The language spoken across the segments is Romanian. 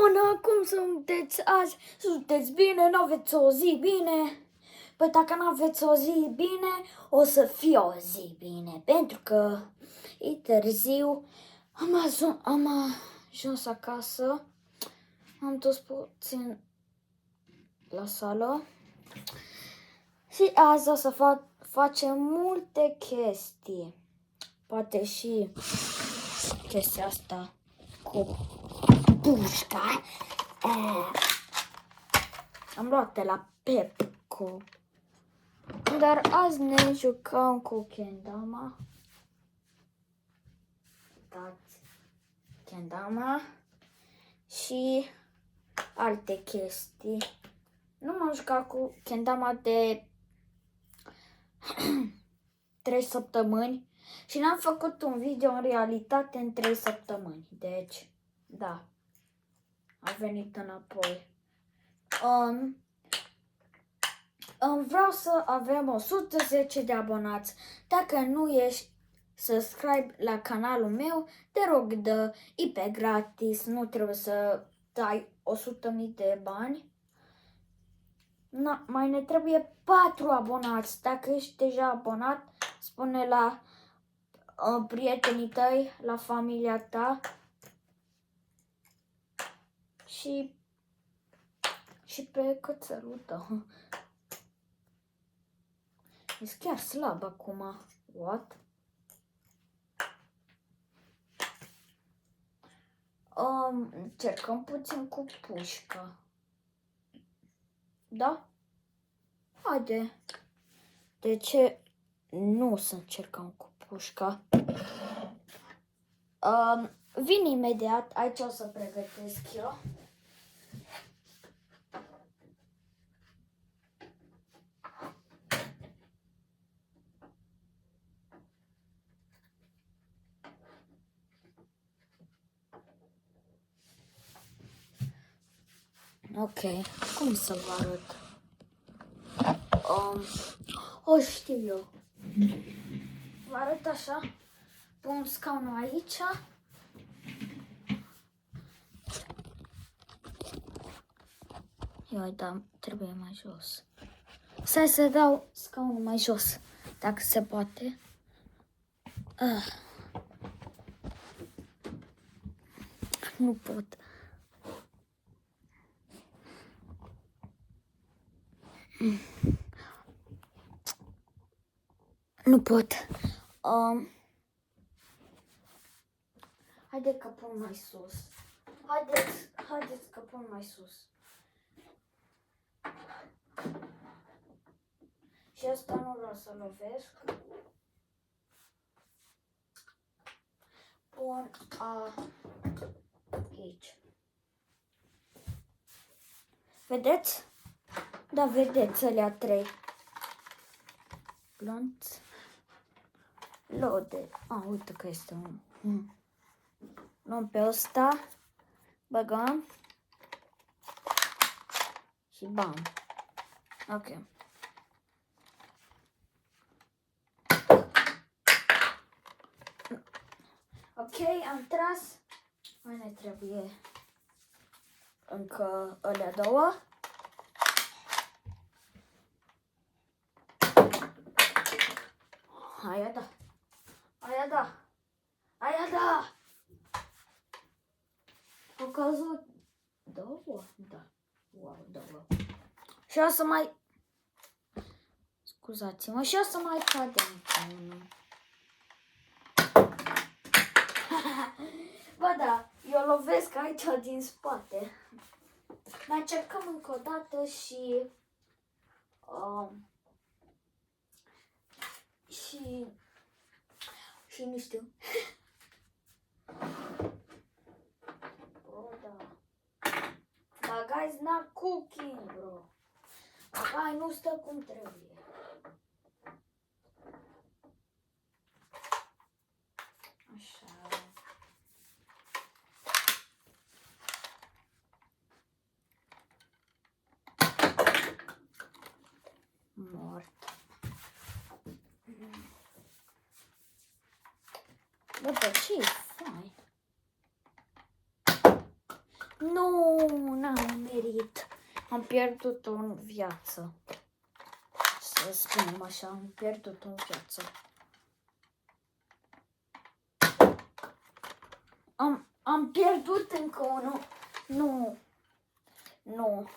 Bună, cum sunteți azi? Sunteți bine? N-aveți o zi bine? Păi dacă n-aveți o zi bine, o să fie o zi bine, pentru că e târziu. Am ajuns acasă, am dus puțin la sală și azi o să facem multe chestii. Poate și chestia asta cu pușca. Am luat de la Pepco. Dar azi ne jucăm cu kendama. Dați kendama și alte chestii. Nu m-am jucat cu kendama de 3 săptămâni și n-am făcut un video în realitate în 3 săptămâni. Deci, da, a venit înapoi. Vreau să avem 110 de abonați. Dacă nu ești subscribe la canalul meu, te rog, e pe gratis, nu trebuie să dai 100.000 de bani. Mai ne trebuie 4 abonați. Dacă ești deja abonat, spune la prietenii tăi, la familia ta și pe cățelul tău. E chiar slab acum. What? Încercăm puțin cu pușca. Da? Haide. De ce nu să încercăm cu pușca? Vin imediat. Aici o să pregătesc eu. Ok, cum să vă arăt? O știu eu. Vă arăt așa. Pun scaunul aici. Eu, da, trebuie mai jos. Să dau scaunul mai jos, dacă se poate. Nu pot. Nu pot. Haideți că pun mai sus. Haideți că pun mai sus. Și asta nu vreau să lovesc. Pun aici. Vedeți? Da, vedeți, alea 3. Glonț. Lode. Uite că este un. Luăm pe ăsta. Băgăm. Și bam. Ok. Ok, am tras. Mai ne trebuie încă alea 2. Aia da. Aia da. Aia da. Au căzut 2? Da. Wow, 2. Și o să mai... Scuzați-mă. Și o să mai cadem cu unul. Bă, da. Eu lovesc aici din spate. Mai încercăm încă o dată și... Și nu știu. Bro, da. Bagaj not cooking, bro. Bagaj nu stă cum trebuie. Așa. Mort. Bă, ce e fain. Nu, n-am merit. Am pierdut o viață. Să spunem așa, am pierdut o viață. Am pierdut încă unul. Nu. Nu.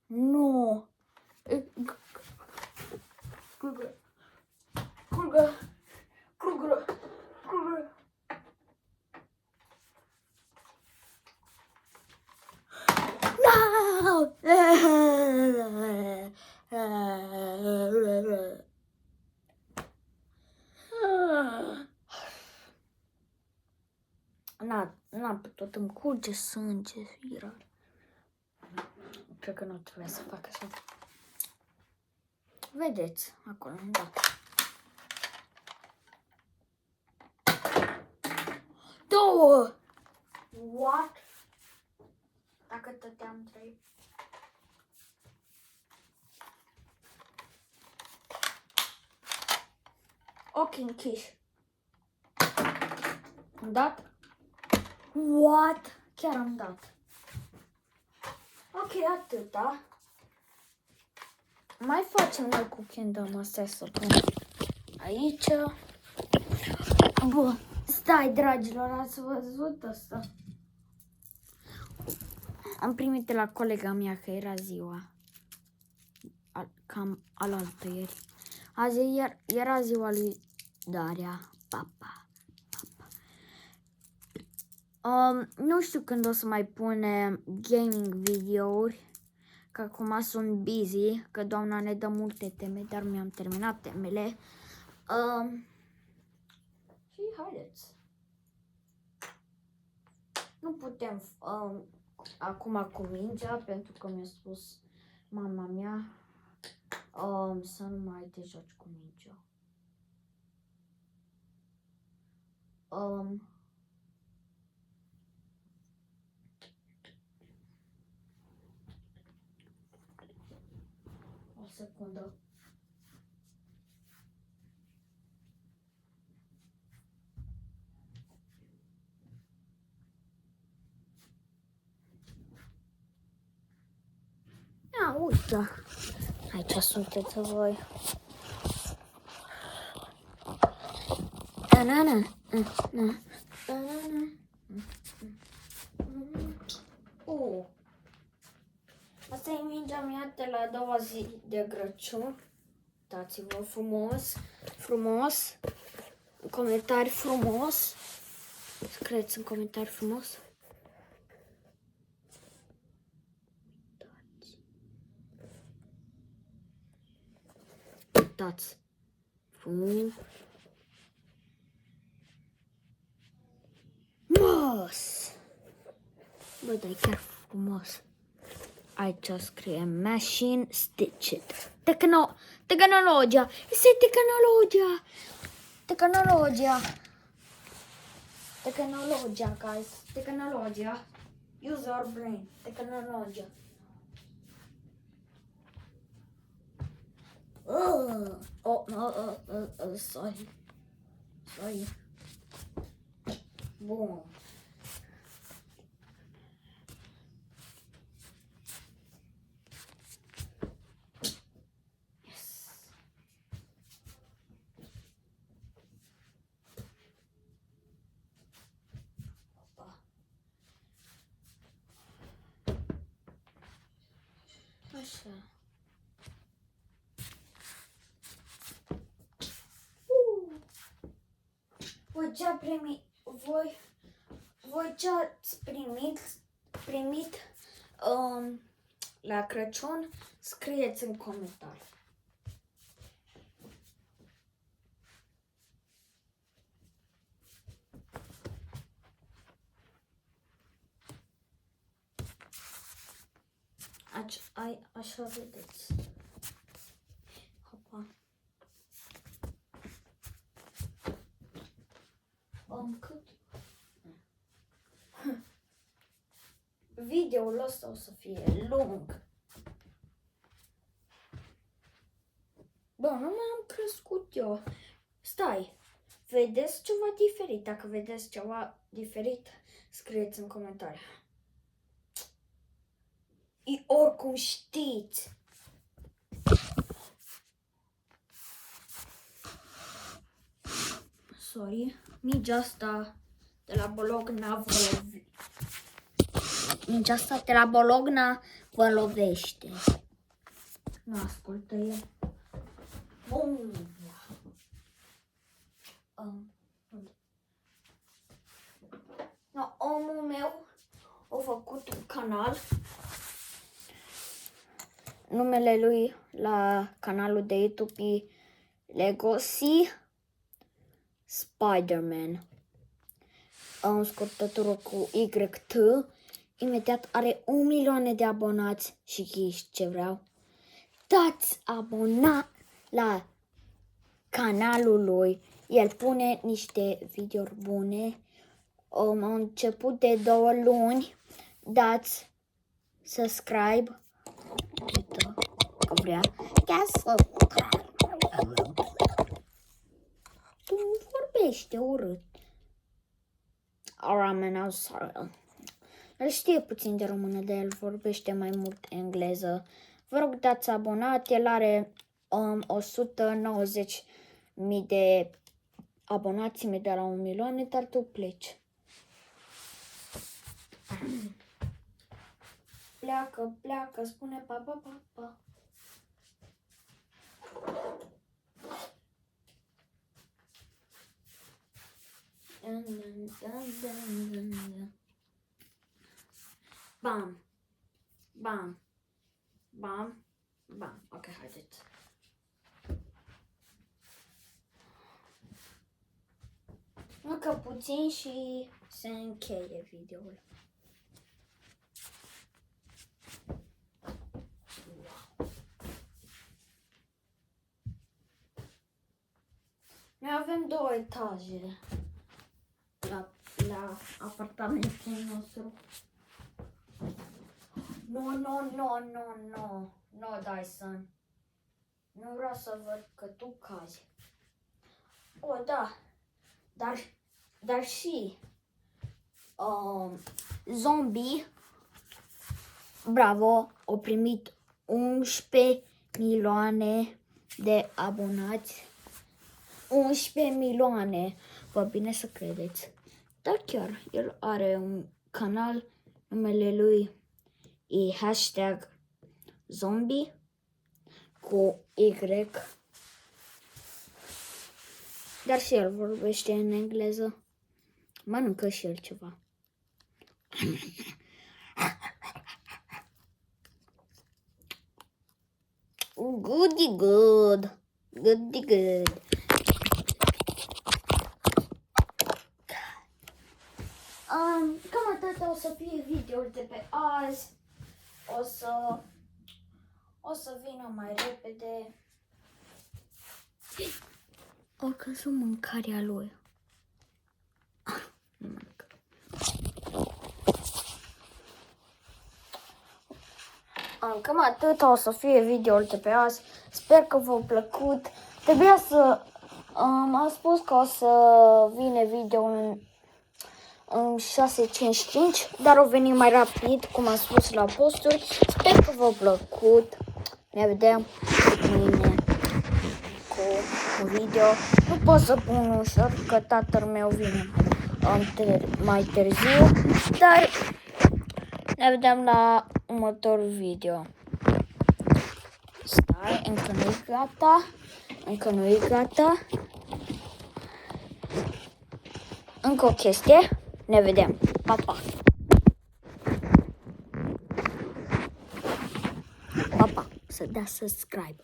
Nu. Kruger. No! N-am putut, îmi curge sânge, era. Cred că nu trebuia să fac așa. Vedeți, acolo, da. Două! What? Dacă tăteam 3. Ochii închiși. Am dat? What? Chiar am dat. Ok, atâta. Mai facem noi cu Kingdom astea să pun aici. Bun. Stai, dragilor, ați văzut asta? Am primit de la colega mea că era ziua. Cam alaltă ieri. Azi era ziua lui Daria. Papa. Nu știu când o să mai pune gaming videouri, că acum sunt busy, că doamna ne dă multe teme, dar mi-am terminat temele. Și haideți. Nu putem acum cu mingea, pentru că mi-a spus mama mea să nu mai te joci cu mingea. O secundă. Ia, uite. Aici sunteți voi. Asta e mingea mea de la a doua zi de Crăciun. Dați-vă frumos, un comentariu frumos. Scrieți un comentariu frumos. Uitați. Frumos. Bă, dar e chiar frumos. Aici scrie Machine Stitched. Tecnologia. Este tehnologia. Tehnologia, guys. Tehnologia. Use our brain. Tehnologia. Sorry. Bun. Așa. Voi ce ați primit la Crăciun, scrieți în comentarii. Așa vedeți. Hopa. Cât? Videoul ăsta o să fie lung. Bă, nu mai am crescut eu. Stai. vedeți ceva diferit. Dacă vedeți ceva diferit, scrieți în comentarii. Oricum știți. Sorry, mingea asta de la Bologna vă lovește. Nu ascultă el. Bum. Omul meu a făcut un canal. Numele lui la canalul de YouTube e Legacy Spider-Man. Un scurtătură cu YT. Imediat are 1 milion de abonați și știți ce vreau? Dați abona la canalul lui. El pune niște videouri bune. Am început de 2 luni. Dați subscribe. Uite, că vrea. Tu vorbește urât. I'm sorry. El știe puțin de română, de el vorbește mai mult engleză. Vă rog, dați abonat. El are 190.000 de abonați de la 1 milion, dar tu pleci. Pleacă, spune pa, pa, pa, pa. Bam, bam, bam, bam. Ok, haideți. Încă puțin și se încheie videoul. Noi avem 2 etaje la apartamentul nostru. No, Dyson. Nu vreau să văd că tu cazi. O, da. Dar și Zombie, bravo, au primit 11 milioane de abonați. 11 milioane, vă bine să credeți. Dar chiar, el are un canal, numele lui e #zombie cu Y. Dar și el vorbește în engleză. Mănâncă și el ceva. Goody good. Goody good. Cam atât o să fie videoul de pe azi. O să vină mai repede. O căzut mâncarea lui. Nu mănâncă. Cam atât o să fie videoul de pe azi. Sper că v-a plăcut. Trebuia să... am spus că o să vine videoul în 6:55, dar o veni mai rapid, cum am spus la posturi. Sper că v-a plăcut. Ne vedem mâine cu un video. Nu pot să pun ușor că tatăl meu vine mai târziu, dar ne vedem la următorul video. Stai, încă nu-i gata. Încă nu-i gata. Încă o chestie. Ne vedem. Pa, pa. Pa, pa. Să dea subscribe.